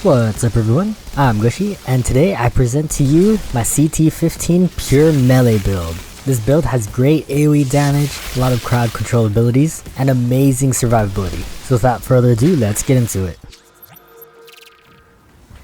What's up everyone, I'm Gushi, and today I present to you my CT15 Pure Melee build. This build has great AoE damage, a lot of crowd control abilities, and amazing survivability. So without further ado, let's get into it.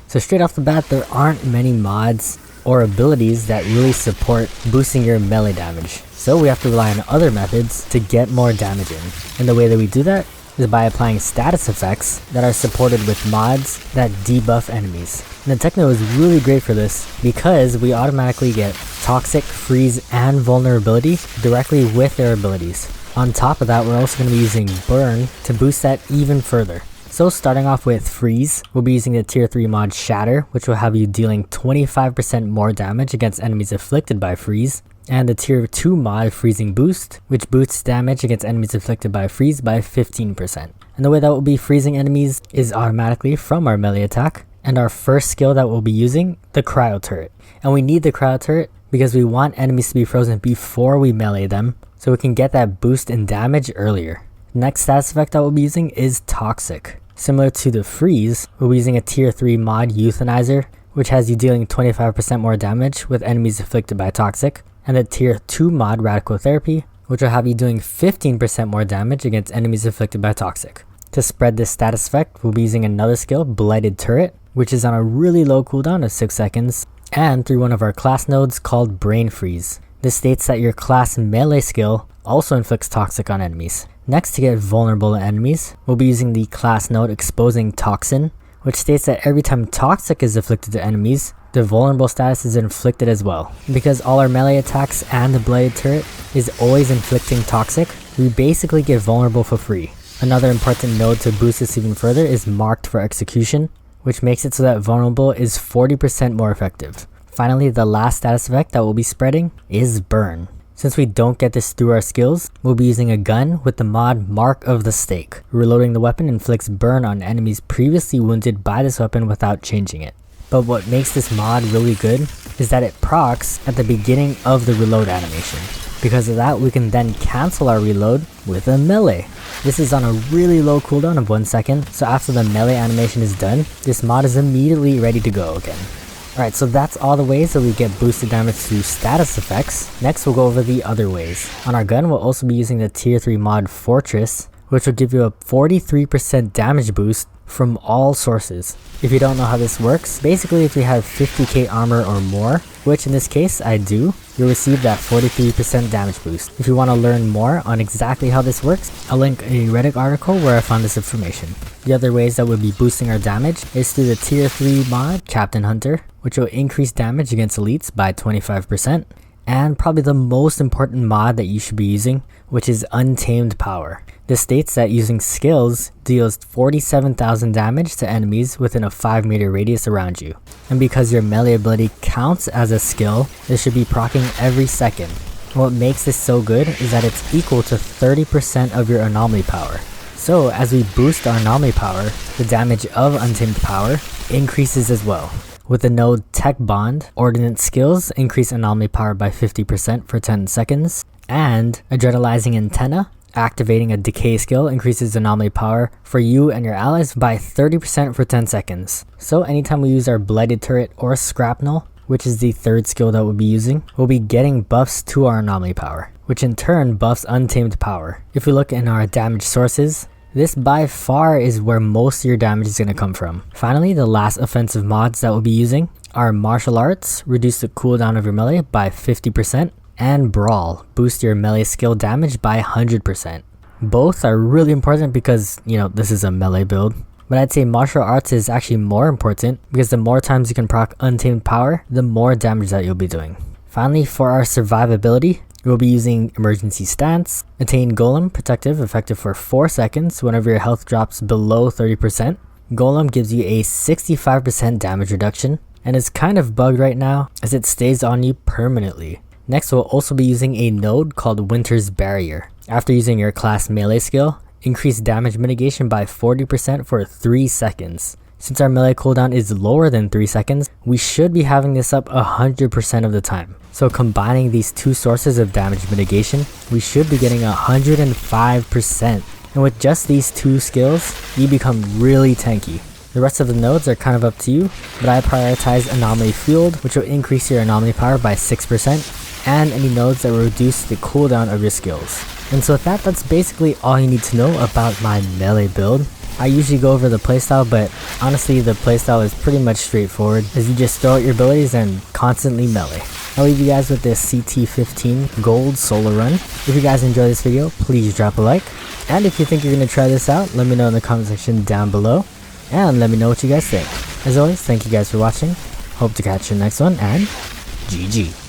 So straight off the bat, there aren't many mods or abilities that really support boosting your melee damage. So we have to rely on other methods to get more damage in. And the way that we do that is by applying status effects that are supported with mods that debuff enemies. And the Techno is really great for this because we automatically get Toxic, Freeze, and Vulnerability directly with their abilities. On top of that, we're also going to be using Burn to boost that even further. So starting off with Freeze, we'll be using the tier 3 mod Shatter, which will have you dealing 25% more damage against enemies afflicted by Freeze. And the tier 2 mod Freezing Boost, which boosts damage against enemies afflicted by Freeze by 15%. And the way that we'll be freezing enemies is automatically from our melee attack. And our first skill that we'll be using, the Cryo Turret. And we need the Cryo Turret because we want enemies to be frozen before we melee them, so we can get that boost in damage earlier. Next status effect that we'll be using is Toxic. Similar to the Freeze, we'll be using a tier 3 mod Euthanizer, which has you dealing 25% more damage with enemies afflicted by Toxic. And the tier 2 mod Radical Therapy, which will have you doing 15% more damage against enemies afflicted by Toxic. To spread this status effect, we'll be using another skill, Blighted Turret, which is on a really low cooldown of 6 seconds, and through one of our class nodes called Brain Freeze. This states that your class melee skill also inflicts Toxic on enemies. Next, to get vulnerable to enemies, we'll be using the class node Exposing Toxin, which states that every time Toxic is afflicted to enemies, the vulnerable status is inflicted as well. Because all our melee attacks and the Blighted Turret is always inflicting Toxic, we basically get vulnerable for free. Another important node to boost this even further is Marked for Execution, which makes it so that vulnerable is 40% more effective. Finally, the last status effect that we'll be spreading is Burn. Since we don't get this through our skills, we'll be using a gun with the mod Mark of the Stake. Reloading the weapon inflicts burn on enemies previously wounded by this weapon without changing it. But what makes this mod really good is that it procs at the beginning of the reload animation. Because of that, we can then cancel our reload with a melee. This is on a really low cooldown of 1 second, so after the melee animation is done, this mod is immediately ready to go again. Alright, so that's all the ways that we get boosted damage through status effects. Next, we'll go over the other ways. On our gun, we'll also be using the tier 3 mod Fortress, which will give you a 43% damage boost from all sources. If you don't know how this works, basically if you have 50k armor or more, which in this case I do, you'll receive that 43% damage boost. If you want to learn more on exactly how this works, I'll link a Reddit article where I found this information. The other ways that we'll be boosting our damage is through the tier 3 mod Captain Hunter, which will increase damage against elites by 25%. And probably the most important mod that you should be using, which is Untamed Power. This states that using skills deals 47,000 damage to enemies within a 5-meter radius around you. And because your melee ability counts as a skill, this should be proccing every second. What makes this so good is that it's equal to 30% of your anomaly power. So as we boost our anomaly power, the damage of Untamed Power increases as well. With the node Tech Bond, Ordnance skills increase anomaly power by 50% for 10 seconds, and Adrenalizing Antenna, activating a decay skill, increases anomaly power for you and your allies by 30% for 10 seconds. So anytime we use our Blighted Turret or Scrapnel, which is the third skill that we'll be using, we'll be getting buffs to our anomaly power, which in turn buffs Untamed Power. If we look in our damage sources, this by far is where most of your damage is going to come from. Finally, the last offensive mods that we'll be using are Martial Arts, reduce the cooldown of your melee by 50%, and Brawl, boost your melee skill damage by 100%. Both are really important because, this is a melee build. But I'd say Martial Arts is actually more important because the more times you can proc Untamed Power, the more damage that you'll be doing. Finally, for our survivability, we'll be using Emergency Stance, Attain Golem, protective, effective for 4 seconds whenever your health drops below 30%. Golem gives you a 65% damage reduction, and is kind of bugged right now as it stays on you permanently. Next, we'll also be using a node called Winter's Barrier. After using your class melee skill, increase damage mitigation by 40% for 3 seconds. Since our melee cooldown is lower than 3 seconds, we should be having this up 100% of the time. So combining these two sources of damage mitigation, we should be getting 105%. And with just these two skills, you become really tanky. The rest of the nodes are kind of up to you, but I prioritize Anomaly Fueled, which will increase your anomaly power by 6%, and any nodes that will reduce the cooldown of your skills. And so with that, that's basically all you need to know about my melee build. I usually go over the playstyle, but honestly the playstyle is pretty much straightforward, as you just throw out your abilities and constantly melee. I'll leave you guys with this CT15 gold solo run. If you guys enjoyed this video, please drop a like. And if you think you're going to try this out, let me know in the comment section down below. And let me know what you guys think. As always, thank you guys for watching. Hope to catch you in the next one, and GG.